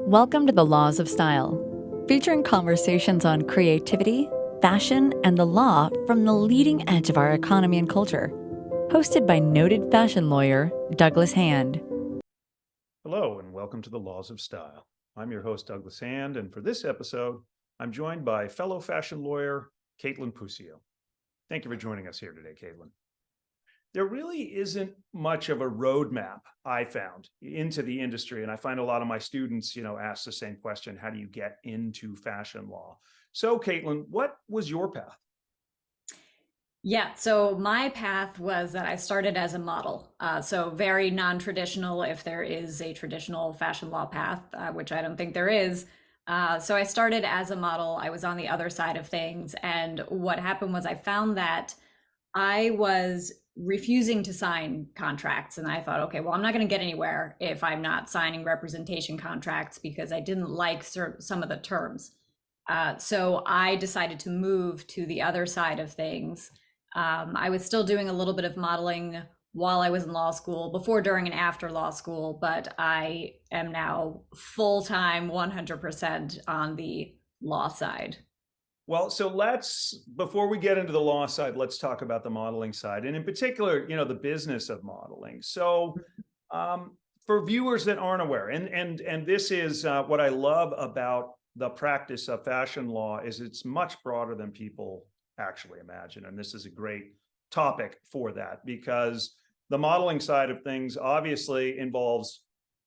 Welcome to the Laws of Style, featuring conversations on creativity, fashion, and the law from the leading edge of our economy and culture. Hosted by noted fashion lawyer Douglas Hand. Hello, and welcome to the Laws of Style. I'm your host, Douglas Hand, and for this episode, I'm joined by fellow fashion lawyer Kaitlin Puccio. Thank you for joining us here today, Kaitlin. There really isn't much of a roadmap I found into the industry, and I find a lot of my students, ask the same question: how do you get into fashion law? So, Kaitlin, what was your path? Yeah, so my path was that I started as a model. So very non-traditional if there is a traditional fashion law path, which I don't think there is. So I started as a model. I was on the other side of things. And what happened was I found that I was refusing to sign contracts. And I thought, okay, well, I'm not going to get anywhere if I'm not signing representation contracts because I didn't like some of the terms. So I decided to move to the other side of things. I was still doing a little bit of modeling while I was in law school, before, during, and after law school, but I am now full-time 100% on the law side. Well, so before we get into the law side, let's talk about the modeling side, and in particular, the business of modeling. So, for viewers that aren't aware, and this is what I love about the practice of fashion law, is it's much broader than people actually imagine, and this is a great topic for that, because the modeling side of things obviously involves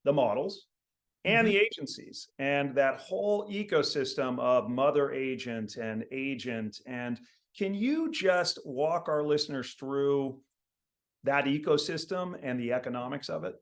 the models and the agencies and that whole ecosystem of mother agent and agent. And can you just walk our listeners through that ecosystem and the economics of it?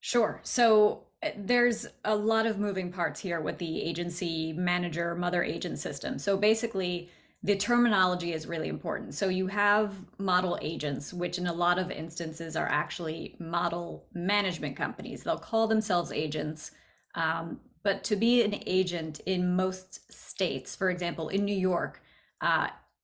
Sure. So there's a lot of moving parts here with the agency manager mother agent system. So basically, the terminology is really important. So you have model agents, which in a lot of instances are actually model management companies. They'll call themselves agents. But to be an agent in most states, for example, in New York,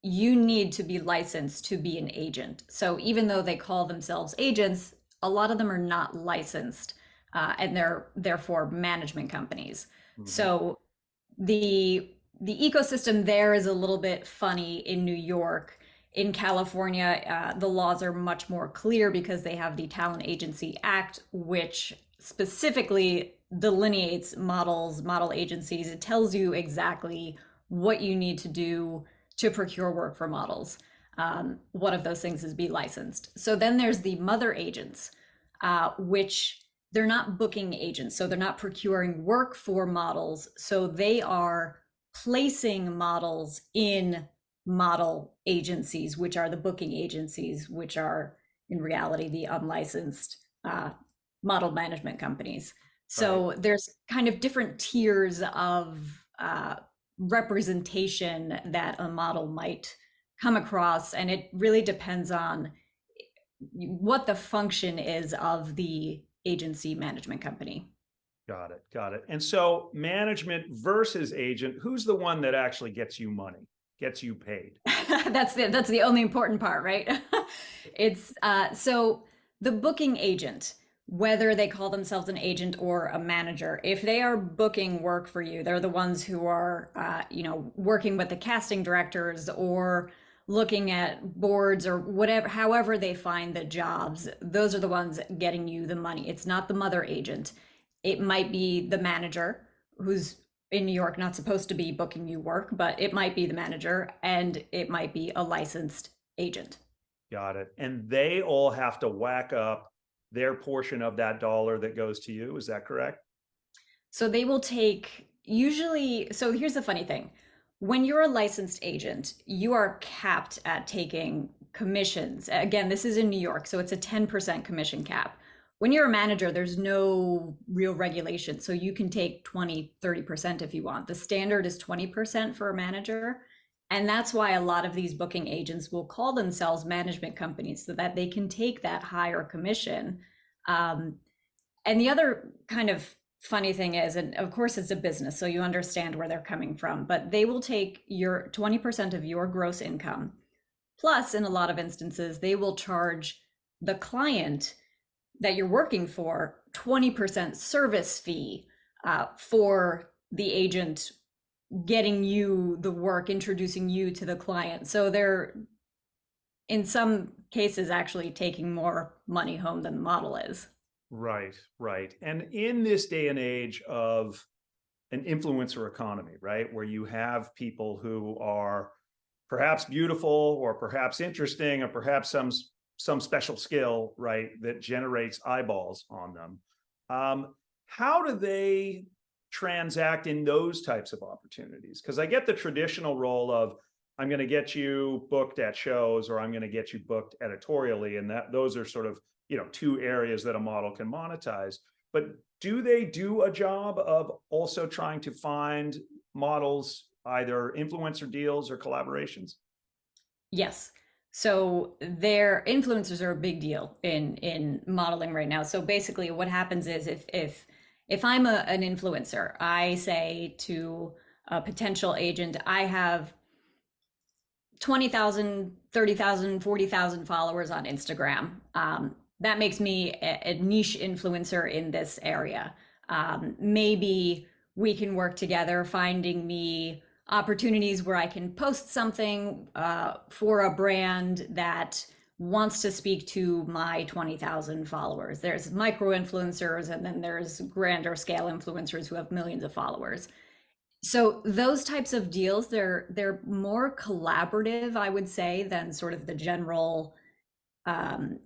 you need to be licensed to be an agent. So even though they call themselves agents, a lot of them are not licensed, and they're therefore management companies. So the ecosystem there is a little bit funny in New York. In California, the laws are much more clear because they have the Talent Agency Act, which specifically delineates model agencies. It tells you exactly what you need to do to procure work for models. One of those things is be licensed. So then there's the mother agents, which they're not booking agents. So they're not procuring work for models. So they are placing models in model agencies, which are the booking agencies, which are in reality the unlicensed model management companies. So there's kind of different tiers of representation that a model might come across, and it really depends on what the function is of the agency management company. Got it. Got it. And so management versus agent, who's the one that actually gets you money, gets you paid? That's the only important part, right? It's so the booking agent, whether they call themselves an agent or a manager, if they are booking work for you, they're the ones who are, working with the casting directors or looking at boards or whatever, however they find the jobs. Those are the ones getting you the money. It's not the mother agent. It might be the manager who's in New York not supposed to be booking you work, but it might be the manager, and it might be a licensed agent. Got it. And they all have to whack up their portion of that dollar that goes to you. Is that correct? So they will take usually, so here's the funny thing. When you're a licensed agent, you are capped at taking commissions. Again, this is in New York, so it's a 10% commission cap. When you're a manager, there's no real regulation. So you can take 20, 30% if you want. The standard is 20% for a manager. And that's why a lot of these booking agents will call themselves management companies so that they can take that higher commission. And the other kind of funny thing is, and of course it's a business, so you understand where they're coming from, but they will take your 20% of your gross income. Plus, in a lot of instances, they will charge the client that you're working for 20% service fee for the agent getting you the work, introducing you to the client. So they're, in some cases, actually taking more money home than the model is. Right, right. And in this day and age of an influencer economy, right, where you have people who are perhaps beautiful or perhaps interesting or perhaps some special skill, right, that generates eyeballs on them. How do they transact in those types of opportunities? Because I get the traditional role of I'm going to get you booked at shows or I'm going to get you booked editorially, and that those are sort of, you know, two areas that a model can monetize. But do they do a job of also trying to find models, either influencer deals or collaborations? Yes. So their influencers are a big deal in modeling right now. So basically what happens is if I'm an influencer, I say to a potential agent, I have 20,000, 30,000, 40,000 followers on Instagram. That makes me a niche influencer in this area. Maybe we can work together finding me opportunities where I can post something for a brand that wants to speak to my 20,000 followers. There's micro influencers, and then there's grander scale influencers who have millions of followers. So those types of deals, they're more collaborative, I would say, than sort of the general um,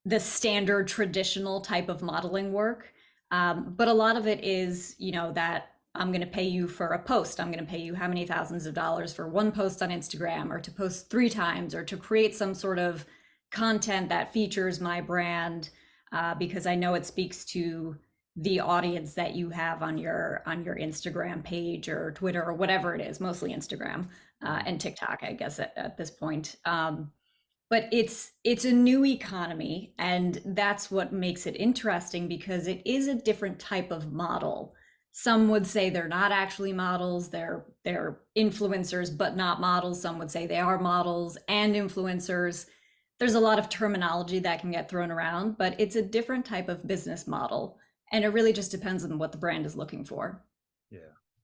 the standard traditional type of modeling work. But a lot of it is, you know, that I'm going to pay you for a post. I'm going to pay you how many thousands of dollars for one post on Instagram, or to post 3 times, or to create some sort of content that features my brand, because I know it speaks to the audience that you have on your Instagram page or Twitter or whatever it is, mostly Instagram and TikTok, I guess at this point. But it's a new economy, and that's what makes it interesting, because it is a different type of model. Some would say they're not actually models, they're influencers but not models. Some would say they are models and influencers. There's a lot of terminology that can get thrown around, but it's a different type of business model, and it really just depends on what the brand is looking for. Yeah,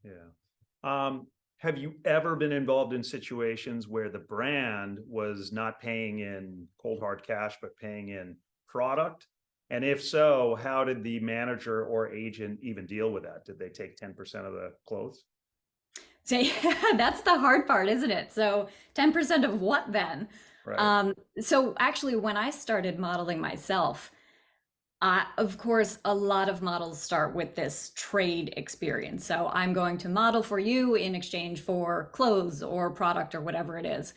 yeah. Have you ever been involved in situations where the brand was not paying in cold hard cash, but paying in product? And if so, how did the manager or agent even deal with that? Did they take 10% of the clothes? So yeah, that's the hard part, isn't it? So 10% of what then? Right. So actually, when I started modeling myself, of course, a lot of models start with this trade experience. So I'm going to model for you in exchange for clothes or product or whatever it is,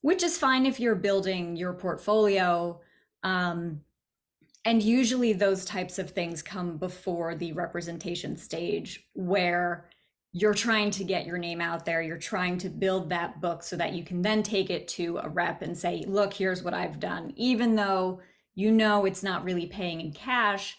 which is fine if you're building your portfolio. And usually those types of things come before the representation stage, where you're trying to get your name out there. You're trying to build that book so that you can then take it to a rep and say, look, here's what I've done. Even though you know it's not really paying in cash,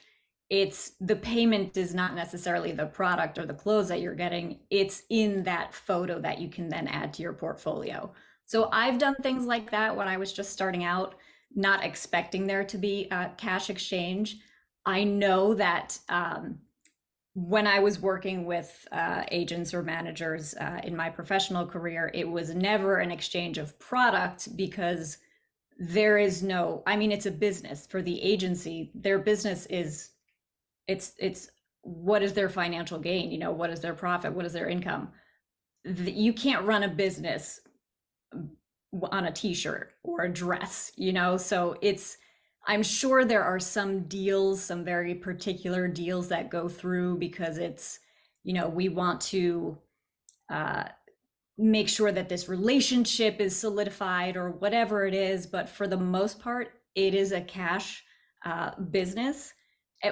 it's the payment is not necessarily the product or the clothes that you're getting. It's in that photo that you can then add to your portfolio. So I've done things like that when I was just starting out, not expecting there to be a cash exchange. I know that when I was working with agents or managers in my professional career, it was never an exchange of product, because there is no, I mean, it's a business for the agency. Their business is, it's what is their financial gain? You know, what is their profit? What is their income? You can't run a business on a t-shirt or a dress, you know? So I'm sure there are some deals, some very particular deals that go through, because it's, you know, we want to make sure that this relationship is solidified or whatever it is. But for the most part, it is a cash business.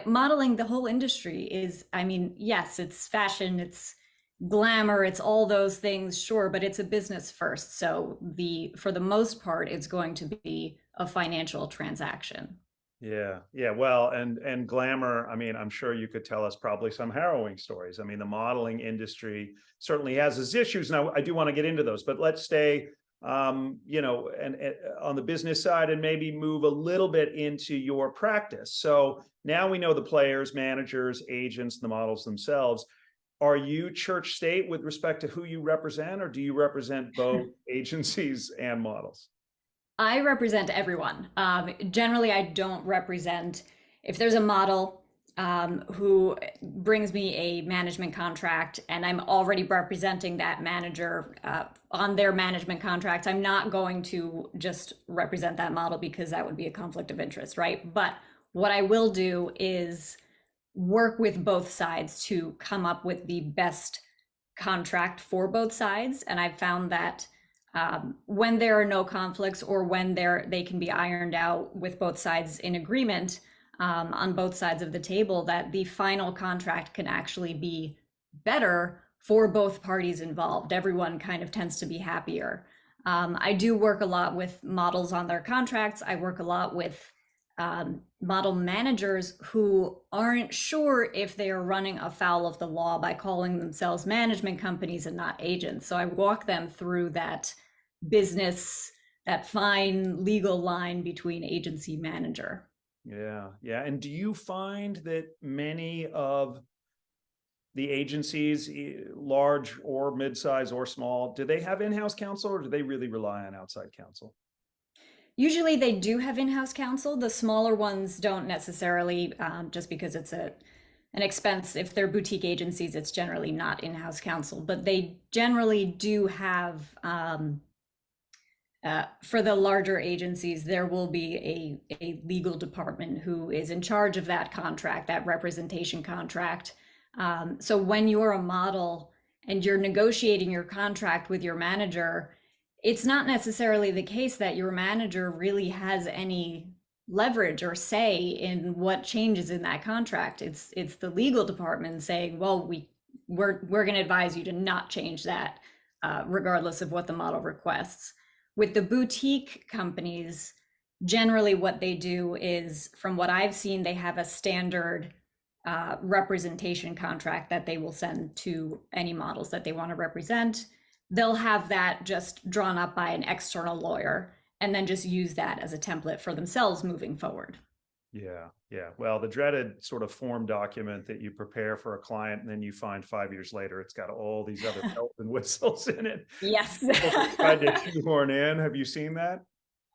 Modeling, the whole industry is, I mean, yes, it's fashion, it's glamour, it's all those things, sure, but it's a business first. So for the most part, it's going to be a financial transaction. Yeah, yeah. Well, and glamour, I mean, I'm sure you could tell us probably some harrowing stories. I mean, the modeling industry certainly has its issues. Now, I do want to get into those, but let's stay and on the business side, and maybe move a little bit into your practice. So now we know the players, managers, agents, the models themselves. Are you church state with respect to who you represent, or do you represent both agencies and models? I represent everyone. Generally, I don't represent, if there's a model who brings me a management contract and I'm already representing that manager on their management contract, I'm not going to just represent that model because that would be a conflict of interest, right? But what I will do is work with both sides to come up with the best contract for both sides. And I've found that when there are no conflicts, or when they can be ironed out with both sides in agreement on both sides of the table, that the final contract can actually be better for both parties involved. Everyone kind of tends to be happier. I do work a lot with models on their contracts. I work a lot with model managers who aren't sure if they are running afoul of the law by calling themselves management companies and not agents. So I walk them through that business, that fine legal line between agency manager. Yeah. And do you find that many of the agencies, large or mid-size or small, do they have in-house counsel, or do they really rely on outside counsel? Usually they do have in-house counsel. The smaller ones don't necessarily, just because it's an expense. If they're boutique agencies, it's generally not in-house counsel, but they generally do have, for the larger agencies, there will be a legal department who is in charge of that contract, that representation contract. So when you're a model and you're negotiating your contract with your manager, it's not necessarily the case that your manager really has any leverage or say in what changes in that contract. It's the legal department saying, well, we're going to advise you to not change that, regardless of what the model requests. With the boutique companies, generally what they do is, from what I've seen, they have a standard representation contract that they will send to any models that they want to represent. They'll have that just drawn up by an external lawyer and then just use that as a template for themselves moving forward. Yeah. Well, the dreaded sort of form document that you prepare for a client, and then you find 5 years later it's got all these other bells and whistles in it. Yes. Tried to shoehorn in. Have you seen that?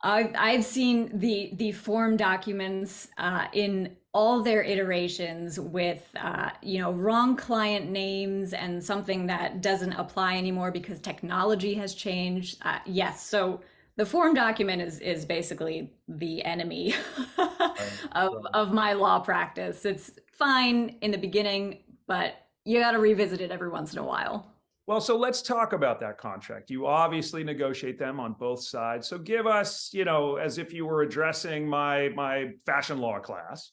I've seen the form documents in all their iterations with wrong client names and something that doesn't apply anymore because technology has changed. Yes, so the form document is basically the enemy of my law practice. It's fine in the beginning, but you got to revisit it every once in a while. Well, so let's talk about that contract. You obviously negotiate them on both sides. So give us, as if you were addressing my fashion law class,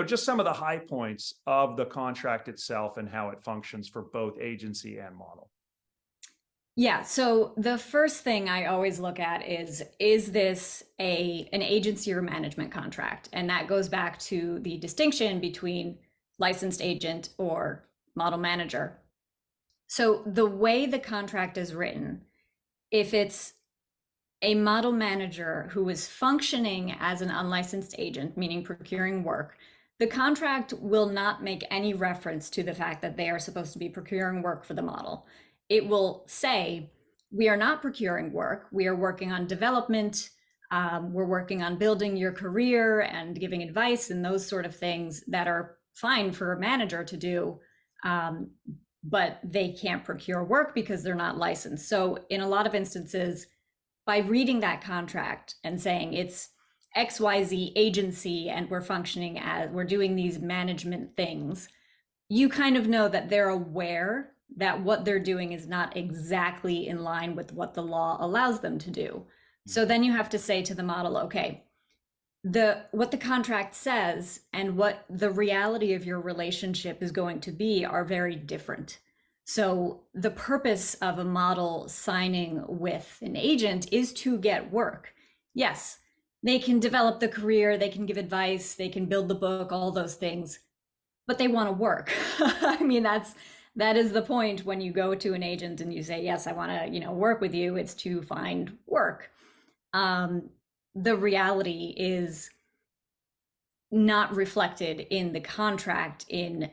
just some of the high points of the contract itself and how it functions for both agency and model. Yeah, so the first thing I always look at is this an agency or management contract? And that goes back to the distinction between licensed agent or model manager. So the way the contract is written, if it's a model manager who is functioning as an unlicensed agent, meaning procuring work, the contract will not make any reference to the fact that they are supposed to be procuring work for the model. It will say, we are not procuring work. We are working on development. We're working on building your career and giving advice and those sort of things that are fine for a manager to do. But they can't procure work because they're not licensed. So in a lot of instances, by reading that contract and saying it's XYZ agency and we're functioning as, we're doing these management things, you kind of know that they're aware that what they're doing is not exactly in line with what the law allows them to do. So then you have to say to the model, okay, what the contract says and what the reality of your relationship is going to be are very different. So the purpose of a model signing with an agent is to get work. Yes, they can develop the career, they can give advice, they can build the book, all those things, but they want to work. I mean, that's that is the point when you go to an agent and you say, yes, I want to, work with you. It's to find work. The reality is not reflected in the contract in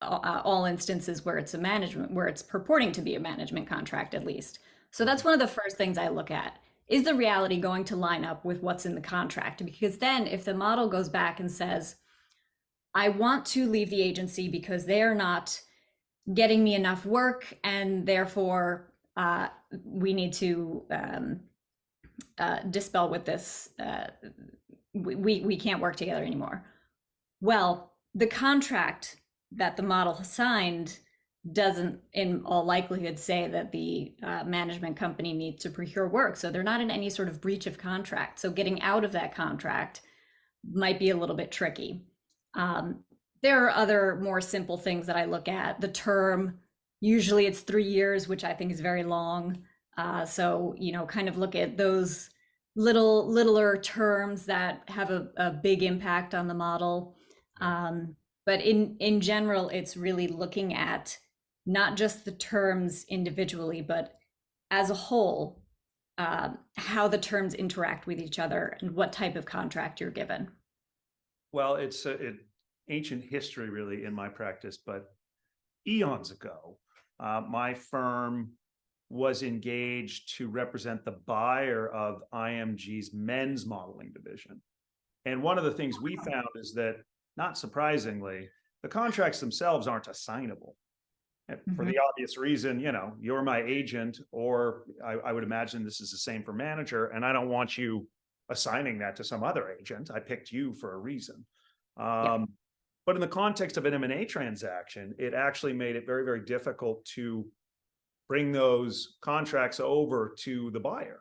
all instances where it's where it's purporting to be a management contract, at least. So that's one of the first things I look at. Is the reality going to line up with what's in the contract? Because then if the model goes back and says, I want to leave the agency because they're not getting me enough work, and therefore we need to dispel with this, we can't work together anymore. Well, the contract that the model signed doesn't in all likelihood say that the management company needs to procure work. So they're not in any sort of breach of contract. So getting out of that contract might be a little bit tricky. There are other more simple things that I look at. The term, usually it's 3 years, which I think is very long. So, kind of look at those littler terms that have a big impact on the model. But in general, it's really looking at not just the terms individually, but as a whole, how the terms interact with each other and what type of contract you're given. Well, it's ancient history, really, in my practice, but eons ago, my firm was engaged to represent the buyer of IMG's men's modeling division. And one of the things we found is that, not surprisingly, the contracts themselves aren't assignable. For the obvious reason, you're my agent, or I would imagine this is the same for manager, and I don't want you assigning that to some other agent. I picked you for a reason. But in the context of an M&A transaction, it actually made it very, very difficult to bring those contracts over to the buyer.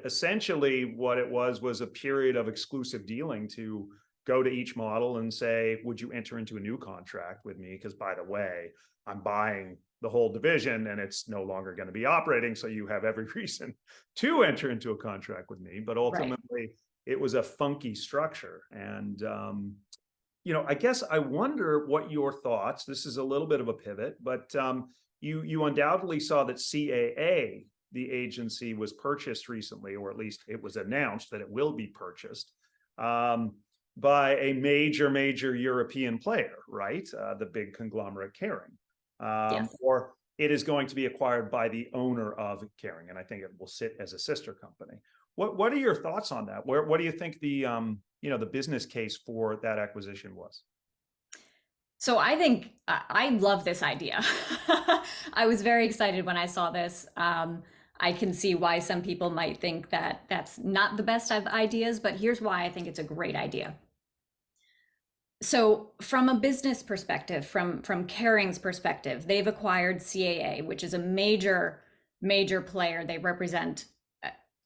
Essentially, what it was a period of exclusive dealing to go to each model and say, would you enter into a new contract with me? Because, by the way, I'm buying the whole division and it's no longer going to be operating. So you have every reason to enter into a contract with me. But ultimately, it was a funky structure. And, I guess I wonder what your thoughts, this is a little bit of a pivot, but you undoubtedly saw that CAA, the agency, was purchased recently, or at least it was announced that it will be purchased by a major European player, right? The big conglomerate Kering. Yes. Or it is going to be acquired by the owner of Kering, and I think it will sit as a sister company. What are your thoughts on that? What do you think the business case for that acquisition was? So I think I love this idea. I was very excited when I saw this. I can see why some people might think that that's not the best of ideas, but here's why I think it's a great idea. So from a business perspective, from Kering's perspective, they've acquired CAA, which is a major player. They represent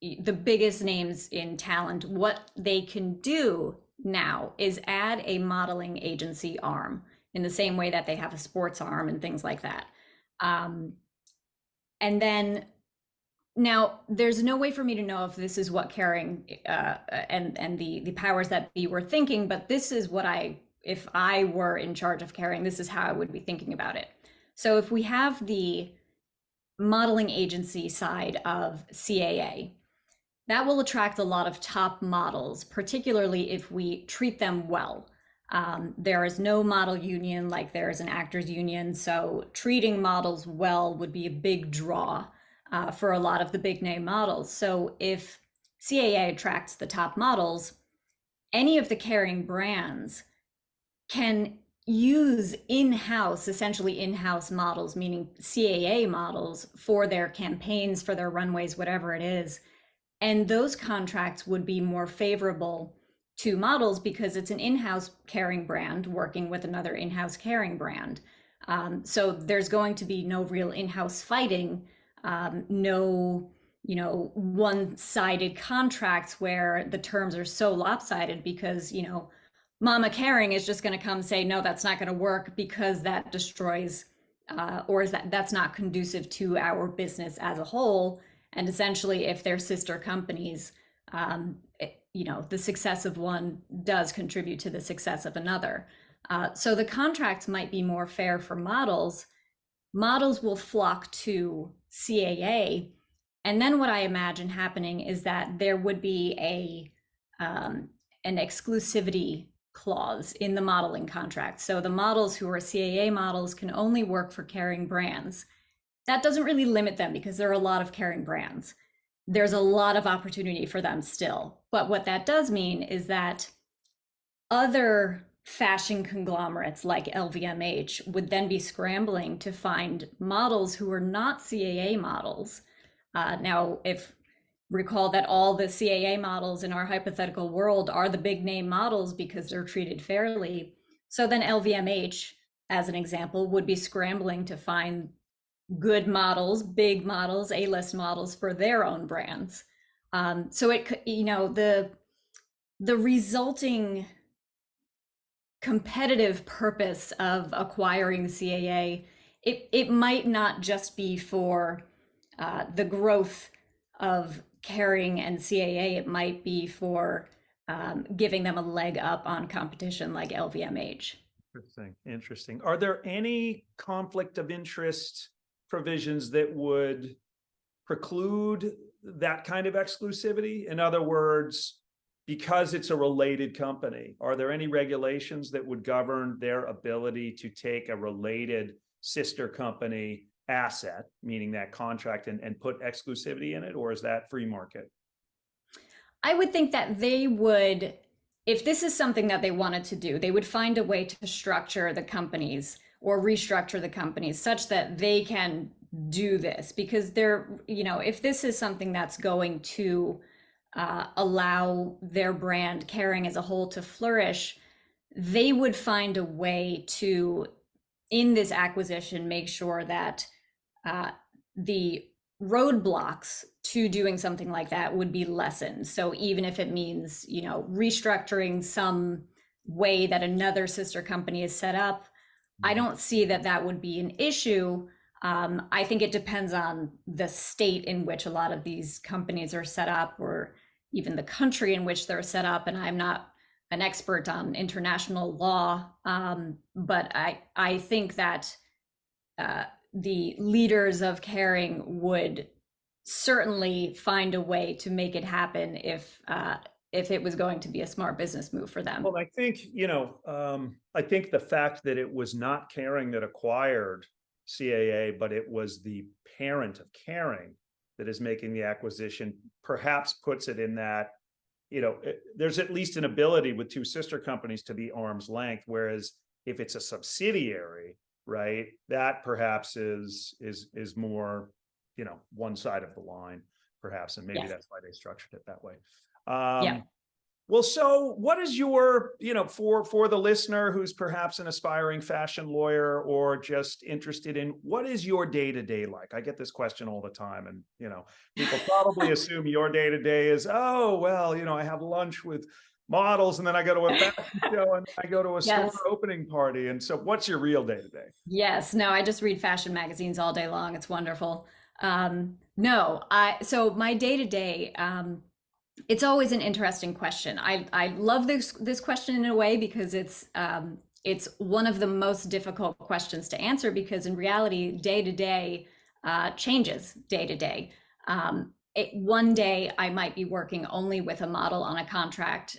the biggest names in talent. What they can do now is add a modeling agency arm in the same way that they have a sports arm and things like that. And then now there's no way for me to know if this is what Kering and the powers that be were thinking, but this is what if I were in charge of Kering, this is how I would be thinking about it. So if we have the modeling agency side of CAA, that will attract a lot of top models, particularly if we treat them well. There is no model union like there is an actors union, so treating models well would be a big draw for a lot of the big name models. So if CAA attracts the top models, any of the Kering brands can use essentially in-house models, meaning CAA models, for their campaigns, for their runways, whatever it is. And those contracts would be more favorable to models because it's an in-house Kering brand working with another in-house Kering brand. So there's going to be no real in-house fighting, no one-sided contracts where the terms are so lopsided because, Mama Kering is just going to come say, no, that's not going to work because that destroys or that's not conducive to our business as a whole. And essentially, if they're sister companies, the success of one does contribute to the success of another. So the contracts might be more fair for models models will flock to CAA. And then what I imagine happening is that there would be an exclusivity clause in the modeling contract. So the models who are CAA models can only work for Kering brands. That doesn't really limit them because there are a lot of Kering brands. There's a lot of opportunity for them still. But what that does mean is that other fashion conglomerates like LVMH would then be scrambling to find models who are not CAA models. Now, if recall that all the CAA models in our hypothetical world are the big name models because they're treated fairly. So then LVMH, as an example, would be scrambling to find good models, big models, A-list models for their own brands. So it could, the resulting competitive purpose of acquiring CAA, it might not just be for the growth of Kering and CAA, it might be for giving them a leg up on competition like LVMH. Interesting. Are there any conflict of interest provisions that would preclude that kind of exclusivity? In other words, because it's a related company, are there any regulations that would govern their ability to take a related sister company asset, meaning that contract, and put exclusivity in it? Or is that free market? I would think that they would, if this is something that they wanted to do, they would find a way to structure the companies or restructure the companies such that they can do this, because they're, if this is something that's going to allow their brand Kering as a whole to flourish, they would find a way to, in this acquisition, make sure that the roadblocks to doing something like that would be lessened. So even if it means, restructuring some way that another sister company is set up, I don't see that that would be an issue. I think it depends on the state in which a lot of these companies are set up, or even the country in which they're set up. And I'm not an expert on international law, but I think that the leaders of Kering would certainly find a way to make it happen if it was going to be a smart business move for them. Well, I think, I think the fact that it was not Kering that acquired CAA, but it was the parent of Kering that is making the acquisition, perhaps puts it in that, there's at least an ability with two sister companies to be arm's length. Whereas if it's a subsidiary, right, that perhaps is more, one side of the line, perhaps, and maybe that's why they structured it that way. Yeah. Well, so what is your, for the listener who's perhaps an aspiring fashion lawyer or just interested in, what is your day-to-day like? I get this question all the time, and, people probably assume your day-to-day is, oh, well, I have lunch with models and then I go to a fashion show and I go to a store opening party. And so what's your real day-to-day? Yes, no, I just read fashion magazines all day long. It's wonderful. So my day-to-day, it's always an interesting question. I love this question in a way because it's one of the most difficult questions to answer, because in reality, day to day changes day to day. One day I might be working only with a model on a contract,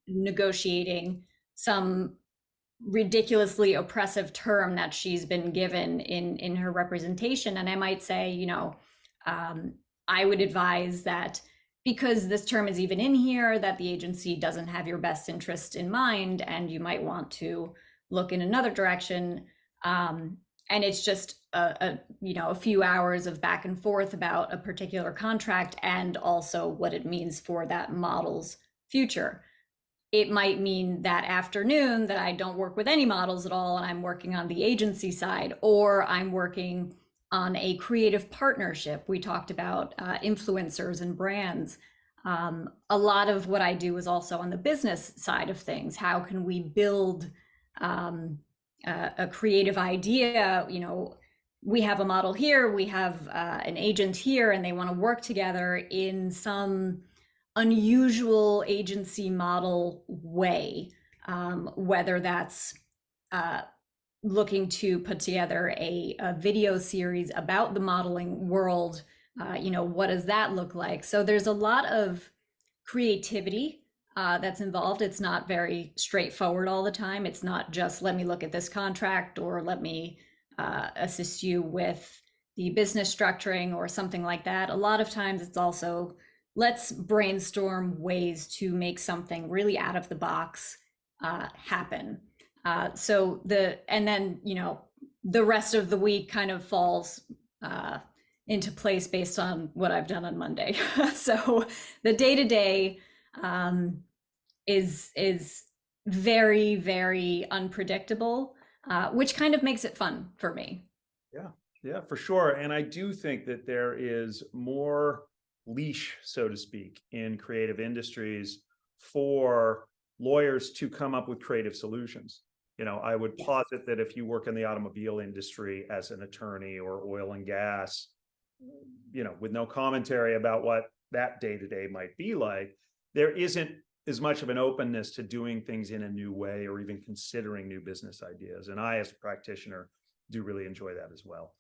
negotiating some ridiculously oppressive term that she's been given in her representation, and I might say, I would advise that, because this term is even in here, that the agency doesn't have your best interest in mind, and you might want to look in another direction. And it's just a few hours of back and forth about a particular contract, and also what it means for that model's future. It might mean that afternoon that I don't work with any models at all, and I'm working on the agency side, or I'm working on a creative partnership. We talked about influencers and brands. A lot of what I do is also on the business side of things. How can we build a creative idea? We have a model here, we have an agent here, and they want to work together in some unusual agency model way, whether that's looking to put together a video series about the modeling world. What does that look like? So there's a lot of creativity that's involved. It's not very straightforward all the time. It's not just let me look at this contract or let me assist you with the business structuring or something like that. A lot of times it's also let's brainstorm ways to make something really out of the box happen. And then, the rest of the week kind of falls into place based on what I've done on Monday. So the day to day is very, very unpredictable, which kind of makes it fun for me. Yeah, for sure. And I do think that there is more leash, so to speak, in creative industries for lawyers to come up with creative solutions. I would posit that if you work in the automobile industry as an attorney or oil and gas, with no commentary about what that day-to-day might be like, there isn't as much of an openness to doing things in a new way or even considering new business ideas. And I, as a practitioner, do really enjoy that as well.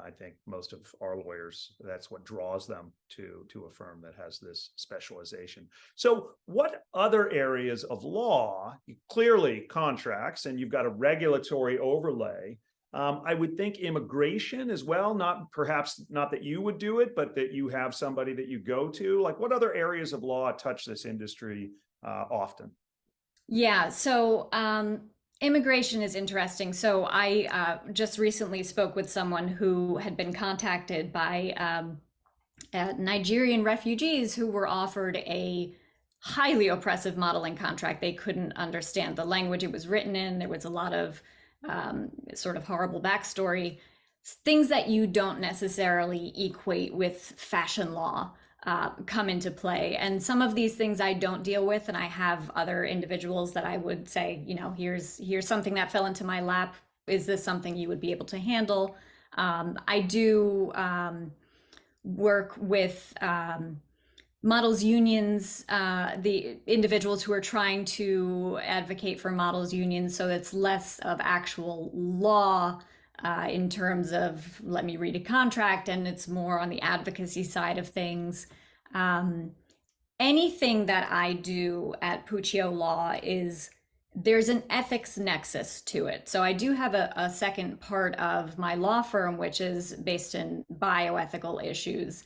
I think most of our lawyers, that's what draws them to a firm that has this specialization. So what other areas of law, clearly contracts, and you've got a regulatory overlay. I would think immigration as well, perhaps not that you would do it, but that you have somebody that you go to. Like, what other areas of law touch this industry often? Yeah, so immigration is interesting. So I just recently spoke with someone who had been contacted by Nigerian refugees who were offered a highly oppressive modeling contract. They couldn't understand the language it was written in. There was a lot of sort of horrible backstory, things that you don't necessarily equate with fashion law. Come into play. And some of these things I don't deal with, and I have other individuals that I would say, here's something that fell into my lap. Is this something you would be able to handle? I do work with models unions, the individuals who are trying to advocate for models unions, so it's less of actual law in terms of let me read a contract, and it's more on the advocacy side of things. Anything that I do at Puccio Law there's an ethics nexus to it. So I do have a second part of my law firm, which is based in bioethical issues,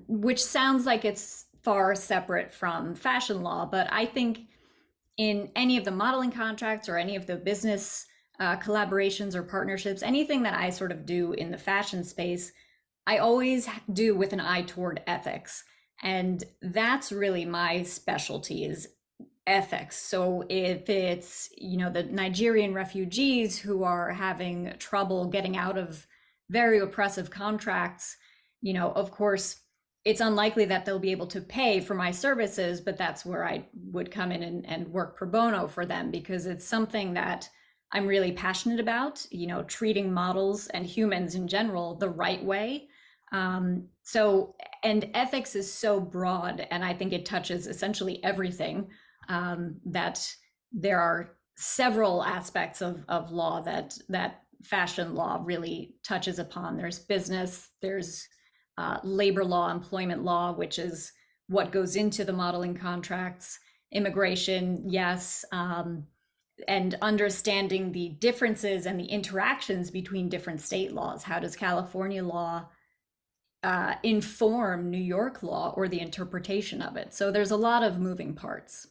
which sounds like it's far separate from fashion law, but I think in any of the modeling contracts or any of the business collaborations or partnerships, anything that I sort of do in the fashion space, I always do with an eye toward ethics. And that's really my specialty, is ethics. So if it's, the Nigerian refugees who are having trouble getting out of very oppressive contracts, of course, it's unlikely that they'll be able to pay for my services, but that's where I would come in and work pro bono for them, because it's something that I'm really passionate about, treating models and humans in general the right way. And ethics is so broad, and I think it touches essentially everything, that there are several aspects of law that fashion law really touches upon. There's business, there's labor law, employment law, which is what goes into the modeling contracts, immigration, yes, and understanding the differences and the interactions between different state laws. How does California law inform New York law, or the interpretation of it? So there's a lot of moving parts.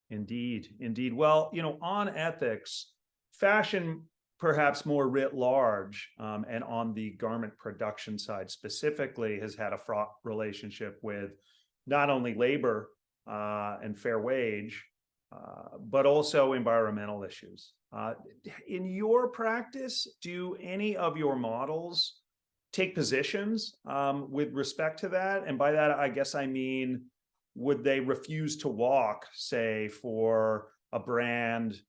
Indeed. Well, on ethics, fashion perhaps more writ large, and on the garment production side specifically, has had a fraught relationship with not only labor and fair wage, but also environmental issues. In your practice, do any of your models take positions with respect to that? And by that, I guess I mean, would they refuse to walk, say, for a brand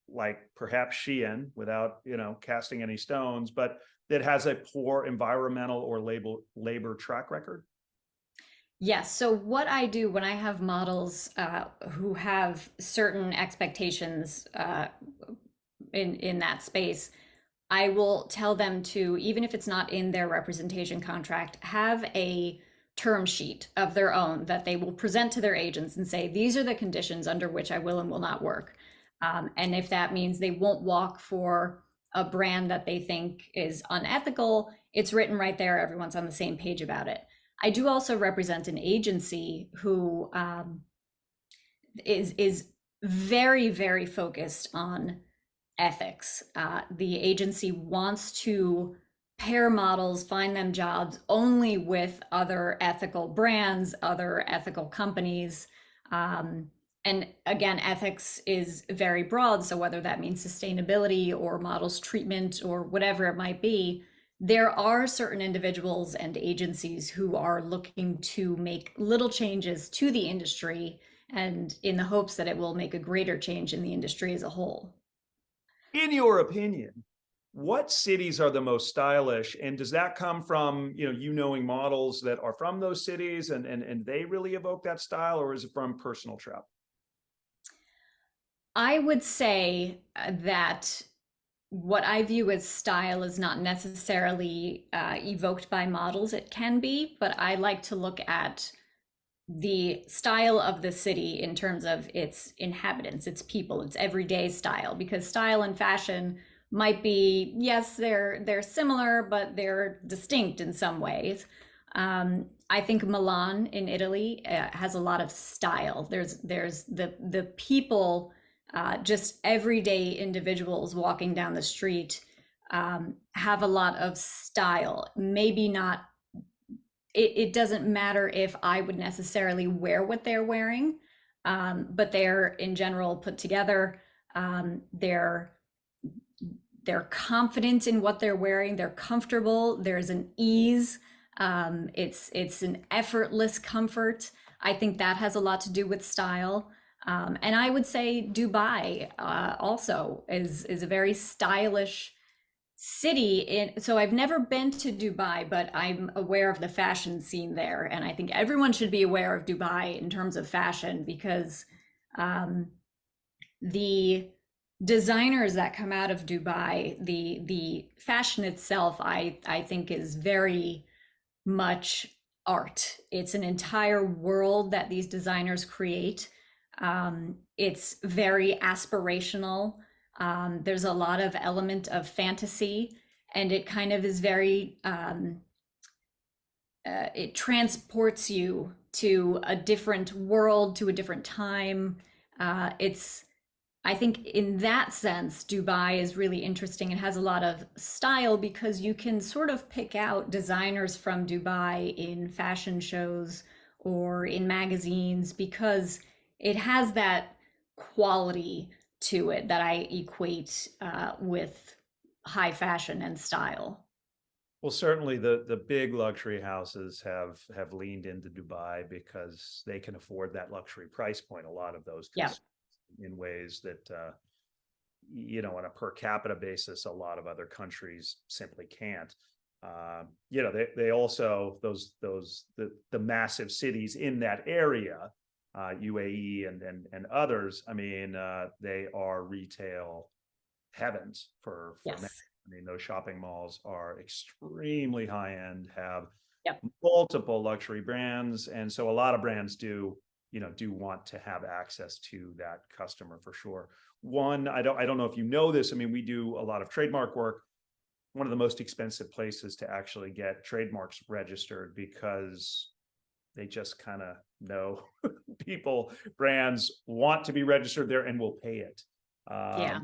like perhaps Shein, without casting any stones, but that has a poor environmental or labor track record? Yes. So what I do when I have models who have certain expectations in that space, I will tell them to, even if it's not in their representation contract, have a term sheet of their own that they will present to their agents and say, these are the conditions under which I will and will not work. And if that means they won't walk for a brand that they think is unethical, it's written right there. Everyone's on the same page about it. I do also represent an agency who is very, very focused on ethics. The agency wants to pair models, find them jobs only with other ethical brands, other ethical companies. And again, ethics is very broad. So whether that means sustainability or models treatment or whatever it might be, there are certain individuals and agencies who are looking to make little changes to the industry, and in the hopes that it will make a greater change in the industry as a whole. In your opinion, what cities are the most stylish, and does that come from you knowing models that are from those cities and they really evoke that style, or is it from personal travel? I would say that what I view as style is not necessarily evoked by models. It can be, but I like to look at the style of the city in terms of its inhabitants, its people, its everyday style, because style and fashion might be, yes, they're similar, but they're distinct in some ways. I think Milan in Italy has a lot of style. There's the people, just everyday individuals walking down the street, have a lot of style. Maybe not. It doesn't matter if I would necessarily wear what they're wearing, but they're in general put together. They're confident in what they're wearing. They're comfortable. There's an ease. It's an effortless comfort. I think that has a lot to do with style. And I would say Dubai also is a very stylish city. So I've never been to Dubai, but I'm aware of the fashion scene there. And I think everyone should be aware of Dubai in terms of fashion, because the designers that come out of Dubai, the fashion itself, I think is very much art. It's an entire world that these designers create. It's very aspirational. There's a lot of element of fantasy, and it kind of is very, it transports you to a different world, to a different time. I think in that sense, Dubai is really interesting. It has a lot of style because you can sort of pick out designers from Dubai in fashion shows or in magazines, because it has that quality to it that I equate with high fashion and style. Well, certainly the big luxury houses have leaned into Dubai because they can afford that luxury price point. A lot of those Yeah. in ways that on a per capita basis, a lot of other countries simply can't. They also the massive cities in that area, UAE and others. I mean, they are retail heavens for many. Yes. I mean, those shopping malls are extremely high end, have Yep. multiple luxury brands, and so a lot of brands do want to have access to that customer for sure. One, I don't know if you know this. I mean, we do a lot of trademark work. One of the most expensive places to actually get trademarks registered, because they just kind of know brands want to be registered there and will pay it. Yeah.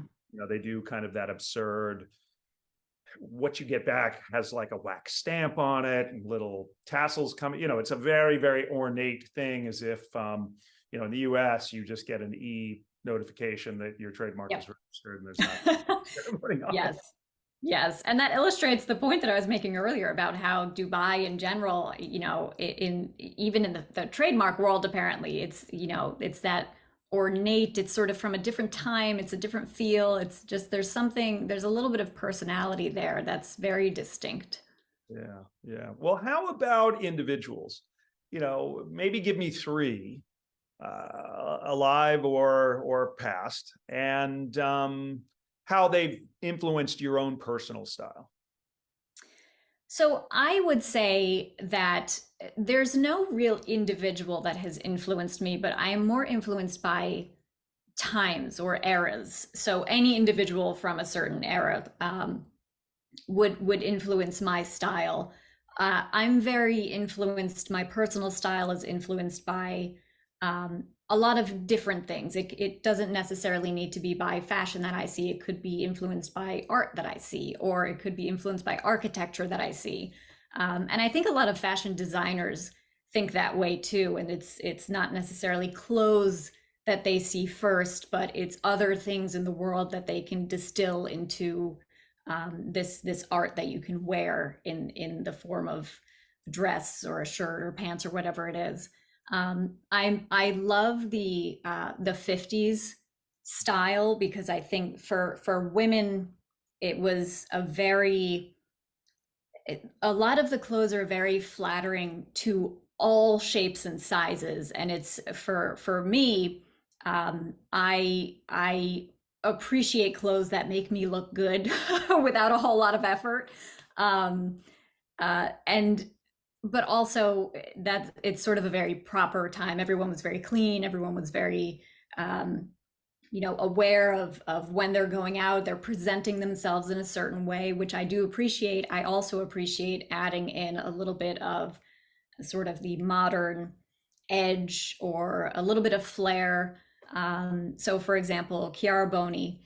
They do kind of that absurd, what you get back has like a wax stamp on it and little tassels coming. It's a very, very ornate thing, as if in the US you just get an notification that your trademark Yep. is registered and there's not ceremony on Yes. it. Yes. And that illustrates the point that I was making earlier about how Dubai in general, even in the trademark world, apparently it's that ornate, it's sort of from a different time, it's a different feel. It's just, there's a little bit of personality there that's very distinct. Yeah. Well, how about individuals? Maybe give me three, alive or past, and how they've influenced your own personal style. So I would say that there's no real individual that has influenced me, but I am more influenced by times or eras. So any individual from a certain era would influence my style. I'm very influenced. My personal style is influenced by a lot of different things. It doesn't necessarily need to be by fashion that I see. It could be influenced by art that I see, or it could be influenced by architecture that I see. And I think a lot of fashion designers think that way too. And it's not necessarily clothes that they see first, but it's other things in the world that they can distill into this art that you can wear in the form of dress or a shirt or pants or whatever it is. I love the 50s style, because I think for women it was a lot of the clothes are very flattering to all shapes and sizes, and it's for me, I appreciate clothes that make me look good without a whole lot of effort. And but also that it's sort of a very proper time. Everyone was very clean. Everyone was very, aware of when they're going out. They're presenting themselves in a certain way, which I do appreciate. I also appreciate adding in a little bit of sort of the modern edge or a little bit of flair. So for example, Chiara Boni,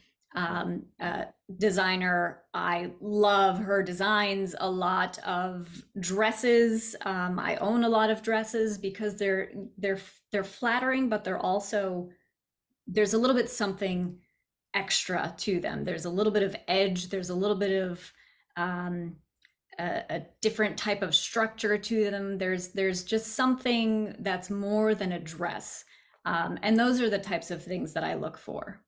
designer, I love her designs. A lot of dresses. I own a lot of dresses because they're flattering, but they're also, there's a little bit something extra to them. There's a little bit of edge. There's a little bit of a different type of structure to them. There's just something that's more than a dress. And those are the types of things that I look for.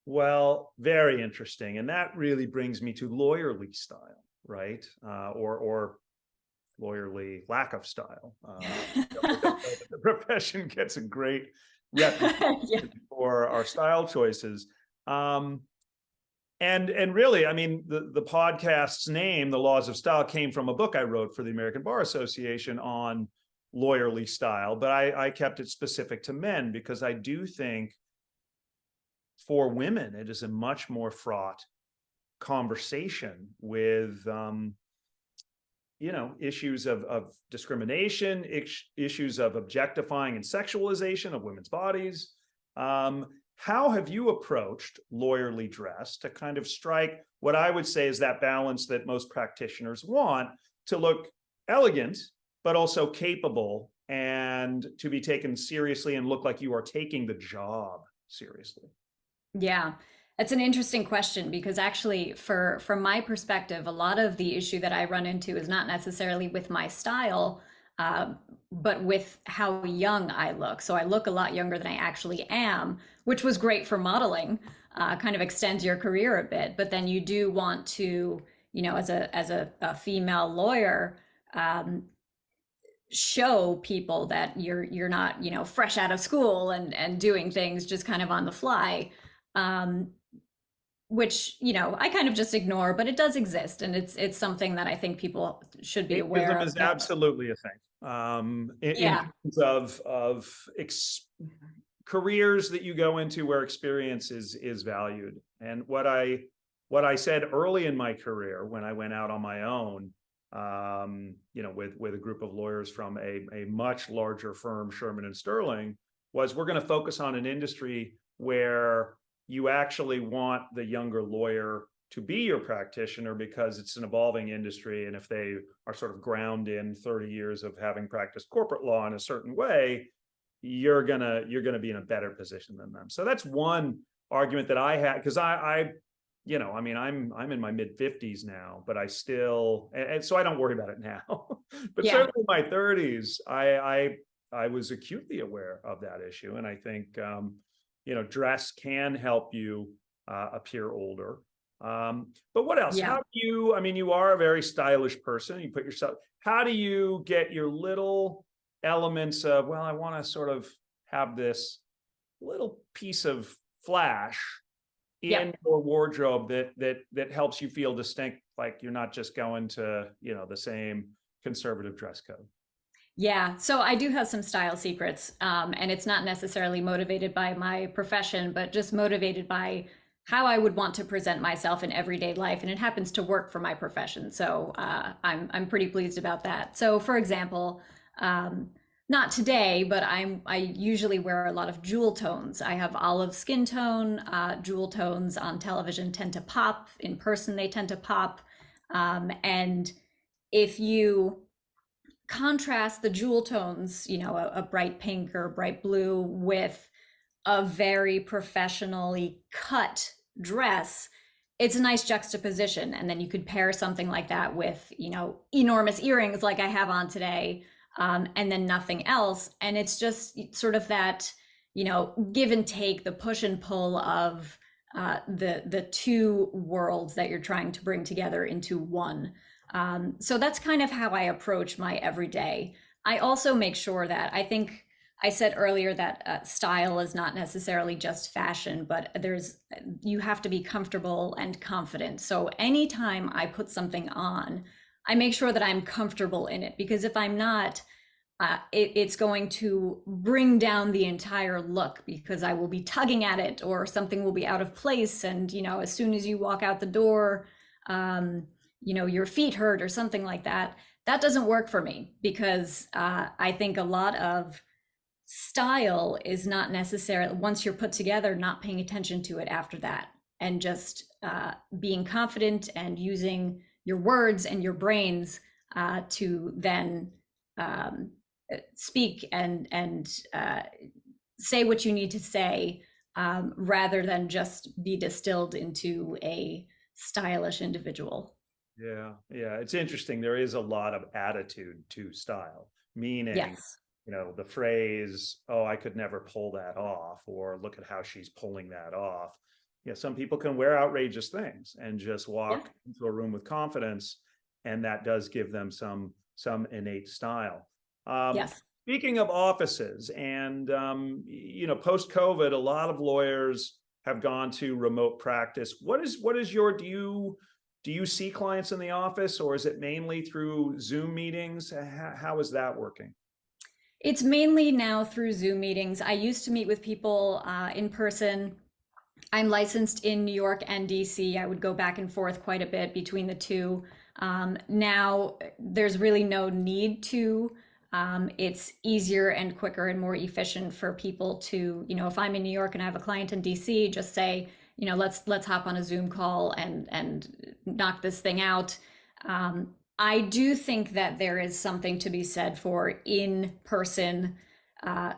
Well, very interesting. And that really brings me to lawyerly style, right? Or lawyerly lack of style. The profession gets a great reputation for our style choices. And really, I mean, the podcast's name, The Laws of Style, came from a book I wrote for the American Bar Association on lawyerly style, but I kept it specific to men because I do think for women, it is a much more fraught conversation with, issues of discrimination, issues of objectifying and sexualization of women's bodies. How have you approached lawyerly dress to kind of strike what I would say is that balance that most practitioners want, to look elegant, but also capable, and to be taken seriously and look like you are taking the job seriously? Yeah, that's an interesting question, because actually, from my perspective, a lot of the issue that I run into is not necessarily with my style, but with how young I look. So I look a lot younger than I actually am, which was great for modeling, kind of extends your career a bit. But then you do want to, as a female lawyer, show people that you're not, fresh out of school and doing things just kind of on the fly. Which, I kind of just ignore, but it does exist. And it's something that I think people should be aware of. Is absolutely a thing. In terms of careers that you go into where experience is valued. And what I said early in my career when I went out on my own, with a group of lawyers from a much larger firm, Sherman and Sterling, was we're going to focus on an industry where you actually want the younger lawyer to be your practitioner because it's an evolving industry. And if they are sort of ground in 30 years of having practiced corporate law in a certain way, you're gonna be in a better position than them. So that's one argument that I had, because I'm in my mid 50s now, but I still, and so I don't worry about it now. But certainly in my 30s, I was acutely aware of that issue. And I think dress can help you appear older. But what else? How do you, you are a very stylish person. You put yourself, how do you get your little elements of, well, I want to sort of have this little piece of flash Yep. in your wardrobe that helps you feel distinct, like you're not just going to, the same conservative dress code? Yeah, so I do have some style secrets, and it's not necessarily motivated by my profession, but just motivated by how I would want to present myself in everyday life, and it happens to work for my profession. So I'm pretty pleased about that. So, for example, um, not today, but I usually wear a lot of jewel tones. I have olive skin tone. Jewel tones on television tend to pop. In person, they tend to pop, and if you contrast the jewel tones, a bright pink or bright blue with a very professionally cut dress, it's a nice juxtaposition. And then you could pair something like that with, enormous earrings like I have on today, and then nothing else. And it's just sort of that, give and take, the push and pull of the two worlds that you're trying to bring together into one. So that's kind of how I approach my everyday. I also make sure that I think I said earlier that style is not necessarily just fashion, but you have to be comfortable and confident. So anytime I put something on, I make sure that I'm comfortable in it, because if I'm not, it's going to bring down the entire look, because I will be tugging at it or something will be out of place. And, as soon as you walk out the door, your feet hurt or something like that. That doesn't work for me, because I think a lot of style is not necessarily, once you're put together, not paying attention to it after that, and just being confident and using your words and your brains to then speak and say what you need to say, rather than just be distilled into a stylish individual. Yeah, yeah, it's interesting. There is a lot of attitude to style, meaning, Yes. the phrase, "Oh, I could never pull that off," or "Look at how she's pulling that off." Yeah, some people can wear outrageous things and just Yeah. walk into a room with confidence, and that does give them some innate style. Yes. Speaking of offices, and post COVID, a lot of lawyers have gone to remote practice. What is your do you see clients in the office, or is it mainly through Zoom meetings? How is that working? It's mainly now through Zoom meetings. I used to meet with people in person. I'm licensed in New York and DC. I would go back and forth quite a bit between the two. Now there's really no need to. It's easier and quicker and more efficient for people to, if I'm in New York and I have a client in DC, just say, let's hop on a Zoom call and knock this thing out. I do think that there is something to be said for in-person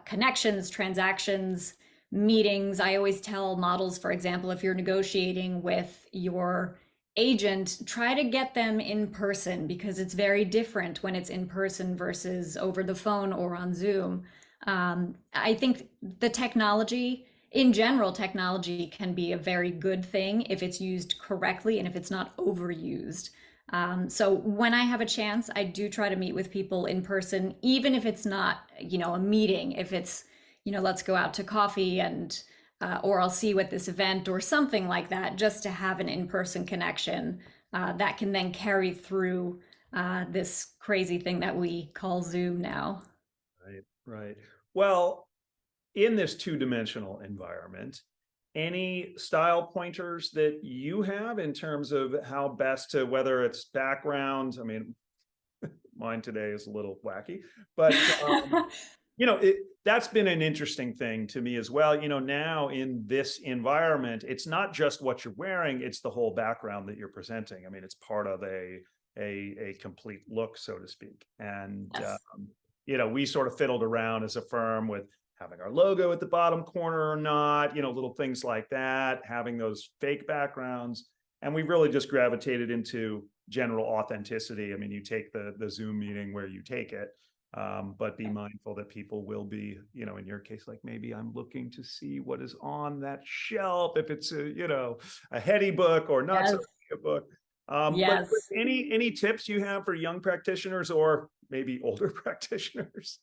connections, transactions, meetings. I always tell models, for example, if you're negotiating with your agent, try to get them in person, because it's very different when it's in person versus over the phone or on Zoom. I think the technology, in general, technology can be a very good thing if it's used correctly and if it's not overused. So when I have a chance, I do try to meet with people in person, even if it's not, a meeting. If it's, let's go out to coffee and or I'll see you at this event or something like that, just to have an in-person connection that can then carry through this crazy thing that we call Zoom now. Right, right. Well, in this two-dimensional environment, any style pointers that you have in terms of how best to, whether it's background, I mean, mine today is a little wacky, but that's been an interesting thing to me as well. Now in this environment, it's not just what you're wearing, it's the whole background that you're presenting. I mean, it's part of a complete look, so to speak. And Yes. we sort of fiddled around as a firm with having our logo at the bottom corner or not, little things like that, having those fake backgrounds. And we really just gravitated into general authenticity. I mean, you take the Zoom meeting where you take it, but be mindful that people will be, in your case, like, maybe I'm looking to see what is on that shelf, if it's a heady book or not so Yes. heady a book. But Yes. any tips you have for young practitioners or maybe older practitioners?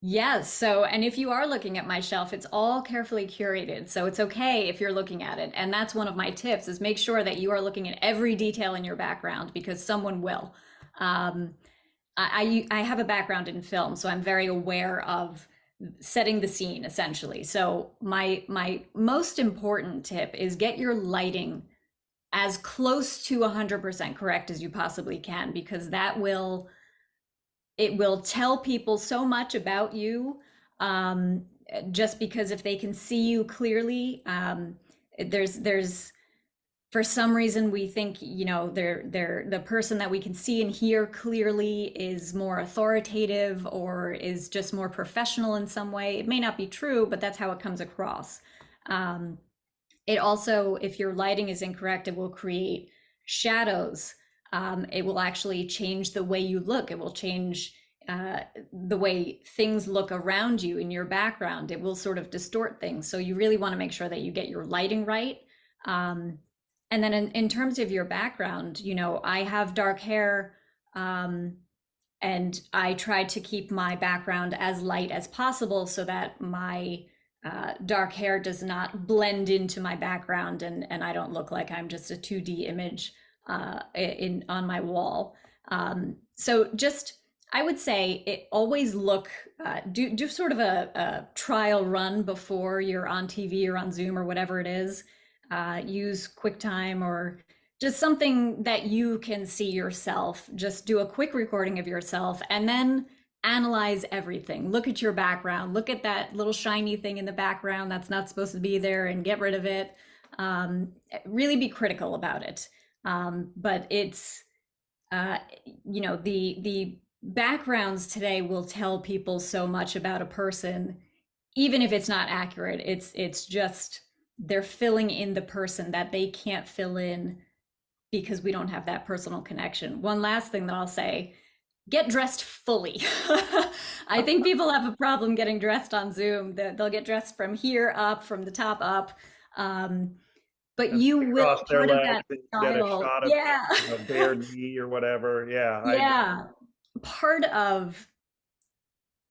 Yes. So, and if you are looking at my shelf, it's all carefully curated. So it's okay if you're looking at it. And that's one of my tips is make sure that you are looking at every detail in your background because someone will. Um, I have a background in film, so I'm very aware of setting the scene essentially. So my most important tip is get your lighting as close to 100% correct as you possibly can because it will tell people so much about you. um, just because if they can see you clearly, there's for some reason we think, they're the person that we can see and hear clearly is more authoritative or is just more professional in some way. It may not be true, but that's how it comes across. um, it also, if your lighting is incorrect, it will create shadows. It will actually change the way you look. It will change the way things look around you in your background. It will sort of distort things. So you really want to make sure that you get your lighting right. And then in terms of your background, I have dark hair. And I try to keep my background as light as possible so that my dark hair does not blend into my background and I don't look like I'm just a 2D image on my wall. So just, I would say it always do sort of a trial run before you're on TV or on Zoom or whatever it is. Use QuickTime or just something that you can see yourself. Just do a quick recording of yourself and then analyze everything. Look at your background. Look at that little shiny thing in the background that's not supposed to be there and get rid of it. Really be critical about it. But it's, the backgrounds today will tell people so much about a person, even if it's not accurate. It's just they're filling in the person that they can't fill in because we don't have that personal connection. One last thing that I'll say, get dressed fully. I think people have a problem getting dressed on Zoom. They'll get dressed from here up, from the top up. But And you will, cross their part of legs that and get a style. shot of Yeah. bare knee or whatever. Yeah. Yeah. Part of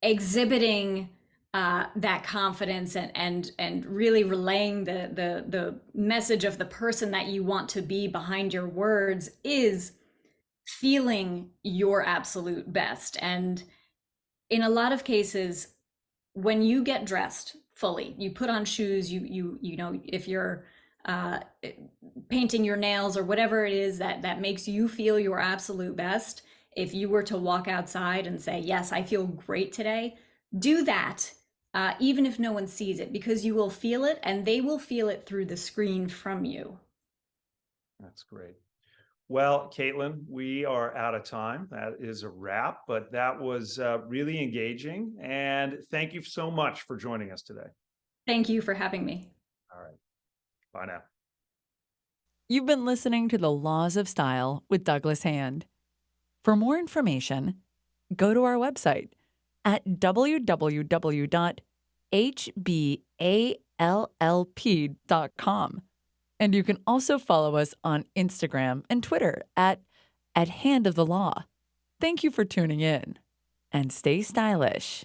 exhibiting that confidence and really relaying the message of the person that you want to be behind your words is feeling your absolute best. And in a lot of cases, when you get dressed fully, you put on shoes, if you're uh, painting your nails or whatever it is that makes you feel your absolute best. If you were to walk outside and say, yes, I feel great today, do that. Even if no one sees it, because you will feel it and they will feel it through the screen from you. That's great. Well, Kaitlin, we are out of time. That is a wrap, but that was really engaging. And thank you so much for joining us today. Thank you for having me. All right. Bye now. You've been listening to The Laws of Style with Douglas Hand. For more information, go to our website at www.hballp.com. And you can also follow us on Instagram and Twitter at Hand of the Law. Thank you for tuning in, and stay stylish.